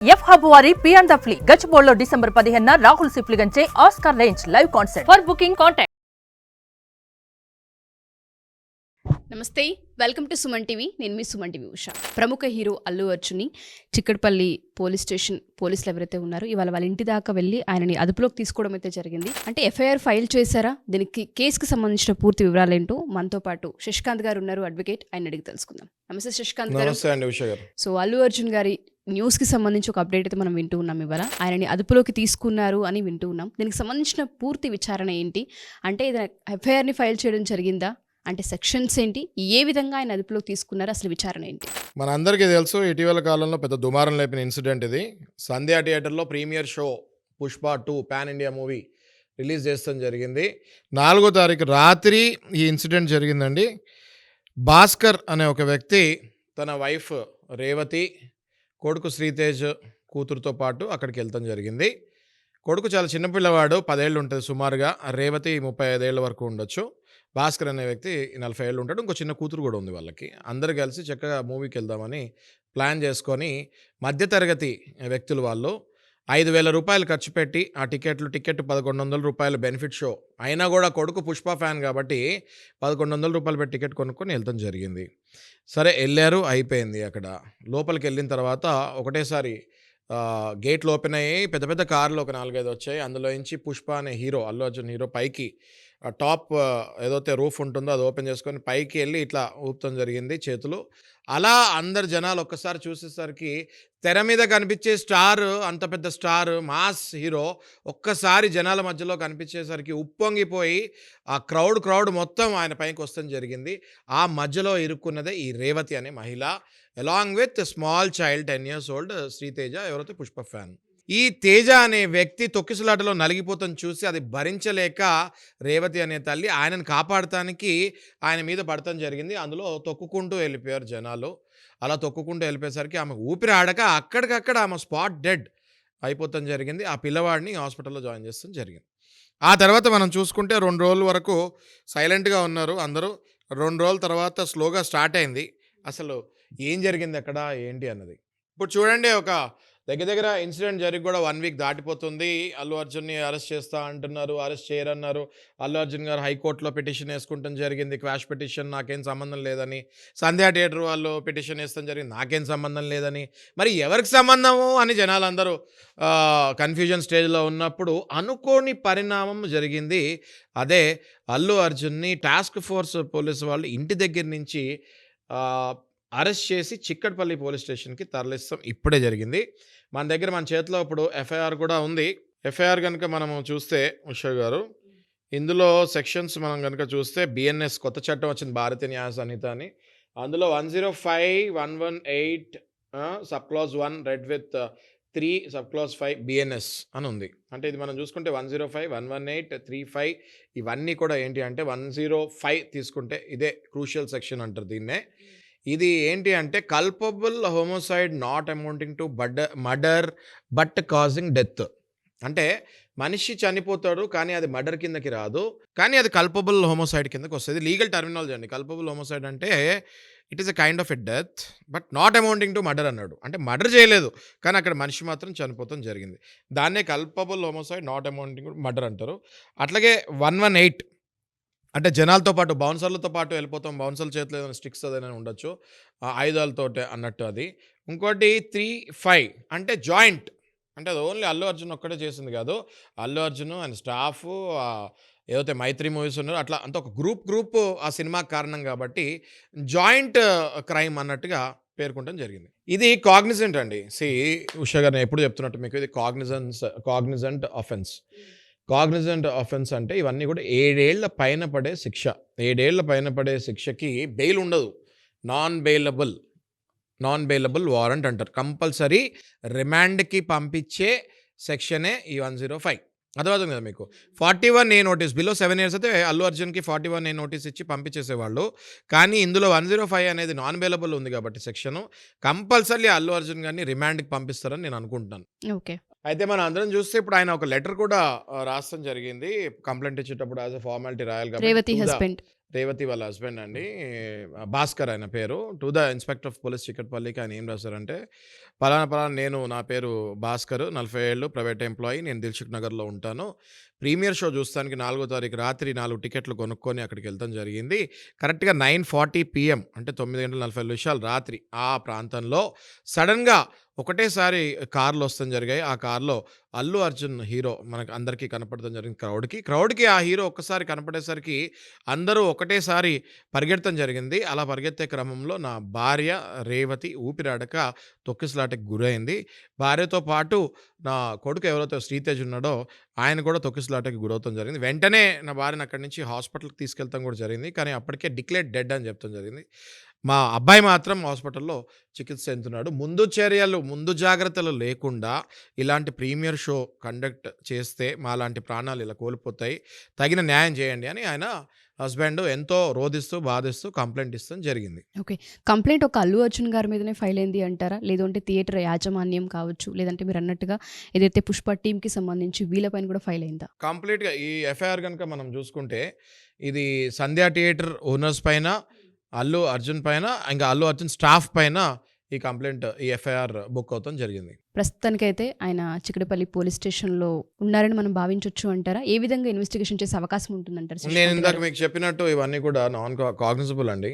F hub వారి పియాన్ ద ఫ్లీ గచ్చిబౌలిలో డిసెంబర్ 15న రాహుల్ సిప్లిగంచే Oscar range live concert. For booking contact. నమస్తే, వెల్కమ్ టు సుమన్ టీవీ. నేను మీ సుమన్ టీవీ ఉషా. ప్రముఖ హీరో అల్లు అర్జున్ని చిక్కడపల్లి పోలీస్ స్టేషన్ పోలీసులు ఎవరైతే ఉన్నారో ఇవాళ వాళ్ళ ఇంటి దాకా వెళ్ళి ఆయనని అదుపులోకి తీసుకోవడం అయితే జరిగింది. అంటే ఎఫ్ఐఆర్ ఫైల్ చేశారా, దీనికి కేసుకి సంబంధించిన పూర్తి వివరాలు ఏంటో మనతో పాటు శశికాంత్ గారు ఉన్నారు, అడ్వకేట్. ఆయన అడిగి తెలుసుకుందాం. నమస్తే శశికాంత్ గారు. నమస్తే అండి ఉషా గారు. సో అల్లు అర్జున్ గారి న్యూస్ కి సంబంధించి ఒక అప్డేట్ అయితే మనం వింటూ ఉన్నాం. ఇవాళ ఆయనని అదుపులోకి తీసుకున్నారు అని వింటూ ఉన్నాం. దీనికి సంబంధించిన పూర్తి విచారణ ఏంటి, అంటే ఇది ఎఫ్ఐఆర్ని ఫైల్ చేయడం జరిగిందా, అంటే సెక్షన్స్ ఏంటి, ఏ విధంగా ఆయన అదుపులోకి తీసుకున్నారు, అసలు విచారణ ఏంటి? మన అందరికీ తెలుసు, ఇటీవల కాలంలో పెద్ద దుమారం లేపిన ఇన్సిడెంట్ ఇది. సంధ్యా థియేటర్లో premiere show Pushpa 2 pan India movie release చేస్తాం జరిగింది. 4వ తారీఖు రాత్రి ఈ ఇన్సిడెంట్ జరిగిందండి. భాస్కర్ అనే ఒక వ్యక్తి తన వైఫ్ రేవతి, కొడుకు శ్రీతేజ్ కూతురుతో పాటు అక్కడికి వెళ్తాం జరిగింది. కొడుకు చాలా చిన్నపిల్లవాడు, 10 ఏళ్ళు ఉంటుంది సుమారుగా. రేవతి 35 ఏళ్ళ వరకు ఉండొచ్చు. భాస్కర్ అనే వ్యక్తి 40 ఏళ్ళు ఉంటాడు. ఇంకో చిన్న కూతురు కూడా ఉంది వాళ్ళకి. అందరు కలిసి చక్కగా మూవీకి వెళ్దామని ప్లాన్ చేసుకొని మధ్యతరగతి వ్యక్తులు వాళ్ళు 5,000 రూపాయలు ఖర్చు పెట్టి ఆ టికెట్ 1,100 రూపాయలు బెనిఫిట్ షో అయినా కూడా కొడుకు పుష్ప ఫ్యాన్ కాబట్టి 1,100 రూపాయలు పెట్టి టికెట్ కొనుక్కొని వెళ్తాం జరిగింది. సరే వెళ్ళారు, అయిపోయింది. అక్కడ లోపలికి వెళ్ళిన తర్వాత ఒకటేసారి గేట్లు ఓపెన్ అయ్యాయి. పెద్ద పెద్ద కార్లు ఒక 4-5 వచ్చాయి. అందులో నుంచి పుష్ప అనే హీరో, అల్లు అర్జున్ హీరో పైకి టాప్ ఏదైతే రూఫ్ ఉంటుందో అది ఓపెన్ చేసుకొని పైకి వెళ్ళి ఇట్లా ఊపడం జరిగింది చేతులు. అలా అందరు జనాలు ఒక్కసారి చూసేసరికి తెర మీద కనిపించే స్టార్, అంత పెద్ద స్టార్ మాస్ హీరో ఒక్కసారి జనాల మధ్యలో కనిపించేసరికి ఉప్పొంగిపోయి ఆ క్రౌడ్ మొత్తం ఆయన పైకి వస్తాం జరిగింది. ఆ మధ్యలో ఇరుక్కున్నదే ఈ రేవతి అనే మహిళ, along with small child 10 years old Sriteja, ఎవరైతే పుష్ప ఫ్యాన్. ఈ తేజ అనే వ్యక్తి తొక్కిసలాటలో నలిగిపోతాం చూసి అది భరించలేక రేవతి అనే తల్లి ఆయనను కాపాడటానికి ఆయన మీద పడతాం జరిగింది. అందులో తొక్కుకుంటూ వెళ్ళిపోయారు జనాలు. అలా తొక్కుకుంటూ వెళ్ళిపోయేసరికి ఆమె ఊపిరి ఆడక అక్కడికక్కడ ఆమె స్పాట్ డెడ్ అయిపోతాం జరిగింది. ఆ పిల్లవాడిని హాస్పిటల్లో జాయిన్ చేస్తాం జరిగింది. ఆ తర్వాత మనం చూసుకుంటే 2 రోజుల వరకు సైలెంట్గా ఉన్నారు అందరూ. 2 రోజుల తర్వాత స్లోగా స్టార్ట్ అయింది అసలు ఏం జరిగింది అక్కడ ఏంటి అన్నది. ఇప్పుడు చూడండి, ఒక దగ్గర ఇన్సిడెంట్ జరిగి కూడా 1 week దాటిపోతుంది. అల్లు అర్జున్ని అరెస్ట్ చేస్తా అంటున్నారు, అరెస్ట్ చేయరన్నారు. అల్లు అర్జున్ గారు హైకోర్టులో పిటిషన్ వేసుకుంటాం జరిగింది, క్వాష్ పిటిషన్, నాకేం సంబంధం లేదని. సంధ్యా థియేటర్ వాళ్ళు పిటిషన్ వేస్తాం జరిగింది, నాకేం సంబంధం లేదని. మరి ఎవరికి సంబంధము అని జనాలందరూ కన్ఫ్యూజన్ స్టేజ్లో ఉన్నప్పుడు అనుకోని పరిణామం జరిగింది. అదే అల్లు అర్జున్ని టాస్క్ ఫోర్స్ పోలీసు వాళ్ళు ఇంటి దగ్గర నుంచి అరెస్ట్ చేసి చిక్కడపల్లి పోలీస్ స్టేషన్కి తరలిస్తాం ఇప్పుడే జరిగింది. మన చేతిలో ఇప్పుడు ఎఫ్ఐఆర్ కూడా ఉంది. ఎఫ్ఐఆర్ కనుక మనము చూస్తే ఉషా గారు, ఇందులో సెక్షన్స్ మనం కనుక చూస్తే బిఎన్ఎస్ కొత్త చట్టం వచ్చింది, భారతీయ న్యాయ సంహిత అని. అందులో 105(118) sub clause 1 red with 3 sub clause 5 BNS అని ఉంది. అంటే ఇది మనం చూసుకుంటే 105, 118, 35 ఇవన్నీ కూడా ఏంటి అంటే 105 తీసుకుంటే ఇదే క్రూషియల్ సెక్షన్ అంటారు దీన్నే. ఇది ఏంటి అంటే culpable హోమోసైడ్ not amounting to murder but causing death. అంటే మనిషి చనిపోతాడు కానీ అది మర్డర్ కిందకి రాదు, కానీ అది కల్పబుల్ హోమోసైడ్ కిందకి వస్తుంది. లీగల్ టర్మినాలజీ అండి. కల్పబుల్ హోమోసైడ్ అంటే it is a kind of a death but not amounting to murder అన్నాడు. అంటే మర్డర్ చేయలేదు కానీ అక్కడ మనిషి మాత్రం చనిపోతాం జరిగింది. దాన్నే culpable హోమోసైడ్ not amounting to murder అంటారు. అట్లాగే 118 అంటే జనాలతో పాటు బౌన్సర్లతో పాటు వెళ్ళిపోతాం, బౌన్సర్ల చేతిలో ఏదైనా స్టిక్స్ అదైనా ఉండొచ్చు, ఆయుధాలతోటే అన్నట్టు అది. ఇంకోటి 35 అంటే జాయింట్, అంటే అది ఓన్లీ అల్లు అర్జున్ ఒక్కడే చేసింది కాదు. అల్లు అర్జున్ అండ్ స్టాఫ్ ఏదైతే మైత్రి మూవీస్ ఉన్నారో అట్లా అంత ఒక గ్రూప్ ఆ సినిమాకి కారణం కాబట్టి జాయింట్ క్రైమ్ అన్నట్టుగా పేర్కొనడం జరిగింది. ఇది కాగ్నిజెంట్ అండి. ఉషా గారు ఎప్పుడు చెప్తున్నట్టు మీకు ఇది కాగ్నిజెంట్ ఆఫెన్స్. కాగ్నిజెంట్ ఆఫెన్స్ అంటే ఇవన్నీ కూడా 7 ఏళ్ల పైన పడే శిక్ష. 7 ఏళ్ల పైన పడే శిక్షకి బెయిల్ ఉండదు. నాన్ బెయిలబుల్ వారెంట్ అంటారు. కంపల్సరీ రిమాండ్కి పంపించే సెక్షనే ఈ 105. అర్థమవుతుంది కదా మీకు. 41A నోటీస్ బిలో 7 years అయితే అల్లు అర్జున్కి 41A నోటీస్ ఇచ్చి పంపించేసేవాళ్ళు. కానీ ఇందులో 105 అనేది నాన్ బెయిలబుల్ ఉంది కాబట్టి సెక్షను కంపల్సరీ అల్లు అర్జున్ గారిని రిమాండ్కి పంపిస్తారని నేను అనుకుంటున్నాను. ఓకే. అయితే మనం అందరం చూస్తే ఇప్పుడు ఆయన ఒక లెటర్ కూడా రాస్తాం జరిగింది. కంప్లైంట్ ఇచ్చేటప్పుడు యాజ్ ఎ ఫార్మాలిటీ రాయాలి రేవతి కాబట్టి హస్బెండ్ రేవతి వాళ్ళ హస్బెండ్ అండి, భాస్కర్ ఆయన పేరు. To the inspector of police చిక్కట్పల్లికి ఆయన ఏం రాశారంటే, పలానా నా పేరు భాస్కర్, 40 ఏళ్ళు, ప్రైవేట్ ఎంప్లాయీ, నేను దిల్సుఖ్ నగర్లో ఉంటాను. ప్రీమియర్ షో చూస్తానికి 4వ తారీఖు రాత్రి 4 టికెట్లు కొనుక్కొని అక్కడికి వెళ్తాం జరిగింది. కరెక్ట్గా 9:40 PM అంటే 9:40 రాత్రి ఆ ప్రాంతంలో సడన్గా ఒకటేసారి కార్లు వస్తాం జరిగాయి. ఆ కార్లో అల్లు అర్జున్ హీరో మనకు అందరికీ కనపడడం జరిగింది. క్రౌడ్కి ఆ హీరో ఒక్కసారి కనపడేసరికి అందరూ ఒకటేసారి పరిగెత్తడం జరిగింది. అలా పరిగెత్తే క్రమంలో నా భార్య రేవతి ఊపిరాడక తొక్కిసలాటకి గురైంది. భార్యతో పాటు నా కొడుకు ఎవరైతే శ్రీతేజ్ ఉన్నాడో ఆయన కూడా తొక్కిసలాటకి గురవుతాం జరిగింది. వెంటనే నా భార్యను అక్కడి నుంచి హాస్పిటల్కి తీసుకెళ్తాం కూడా జరిగింది. కానీ అప్పటికే డిక్లేర్డ్ డెడ్ అని చెప్తాం జరిగింది. మా అబ్బాయి మాత్రం హాస్పిటల్లో చికిత్స చెందుతున్నాడు. ముందు జాగ్రత్తలు లేకుండా ఇలాంటి ప్రీమియర్ షో కండక్ట్ చేస్తే మాలాంటి ప్రాణాలు ఇలా కోల్పోతాయి, తగిన న్యాయం చేయండి అని ఆయన హస్బెండ్ ఎంతో రోధిస్తూ బాధిస్తూ కంప్లైంట్ ఇస్తాం జరిగింది. ఓకే. కంప్లైంట్ ఒక అల్లు అర్జున్ గారి మీదనే ఫైల్ అయింది అంటారా? లేదంటే థియేటర్ యాజమాన్యం కావచ్చు, లేదంటే మీరు అన్నట్టుగా ఏదైతే పుష్ప టీంకి సంబంధించి వీళ్ళపైన కూడా ఫైల్ అయిందా? కంప్లీట్గా ఈ ఎఫ్ఐఆర్ కనుక మనం చూసుకుంటే ఇది సంధ్యా థియేటర్ ఓనర్స్ పైన, అల్లు అర్జున్ పైన, ఇంకా అల్లు అర్జున్ స్టాఫ్ పైన ఈ ఎఫ్ఐఆర్ బుక్ అవుతాం జరిగింది. ప్రస్తుతానికైతే ఆయన చిక్కడపల్లి పోలీస్ స్టేషన్లో ఉన్నారని మనం భావించవచ్చు అంటారా? ఏ విధంగా ఇన్వెస్టిగేషన్ చేసే అవకాశం ఉంటుందంటారు? నేను ఇందాక మీకు చెప్పినట్టు ఇవన్నీ కూడా నాన్ కాగ్నిజబుల్ అండి.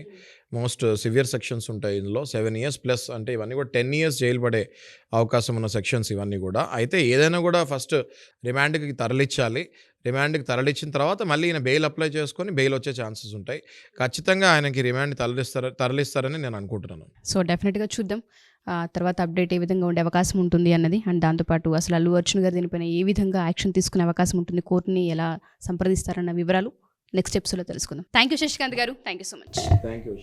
మోస్ట్ సివియర్ సెక్షన్స్ ఉంటాయి ఇందులో. 7 years ప్లస్ అంటే ఇవన్నీ కూడా 10 years జైలు పడే అవకాశం ఉన్న సెక్షన్స్ ఇవన్నీ కూడా. అయితే ఏదైనా కూడా ఫస్ట్ రిమాండ్కి తరలించాలి. రిమాండ్కి తరలించిన తర్వాత మళ్ళీ ఈయన బెయిల్ అప్లై చేసుకొని బెయిల్ వచ్చే ఛాన్సెస్ ఉంటాయి. ఖచ్చితంగా ఆయనకి రిమాండ్ తరలిస్తారని నేను అనుకుంటున్నాను. సో డెఫినెట్గా చూద్దాం తర్వాత అప్డేట్ ఏ విధంగా ఉండే అవకాశం ఉంటుంది అన్నది. అండ్ దాంతోపాటు అసలు అల్లు అర్జున్ గారు దీనిపైన ఏ విధంగా యాక్షన్ తీసుకునే అవకాశం ఉంటుంది, కోర్టుని ఎలా సంప్రదిస్తారన్న వివరాలు నెక్స్ట్ ఎపిసోడ్లో తెలుసుకుందాం. థ్యాంక్ యూ శశికాంత్ గారు, thank you so much. Thank you.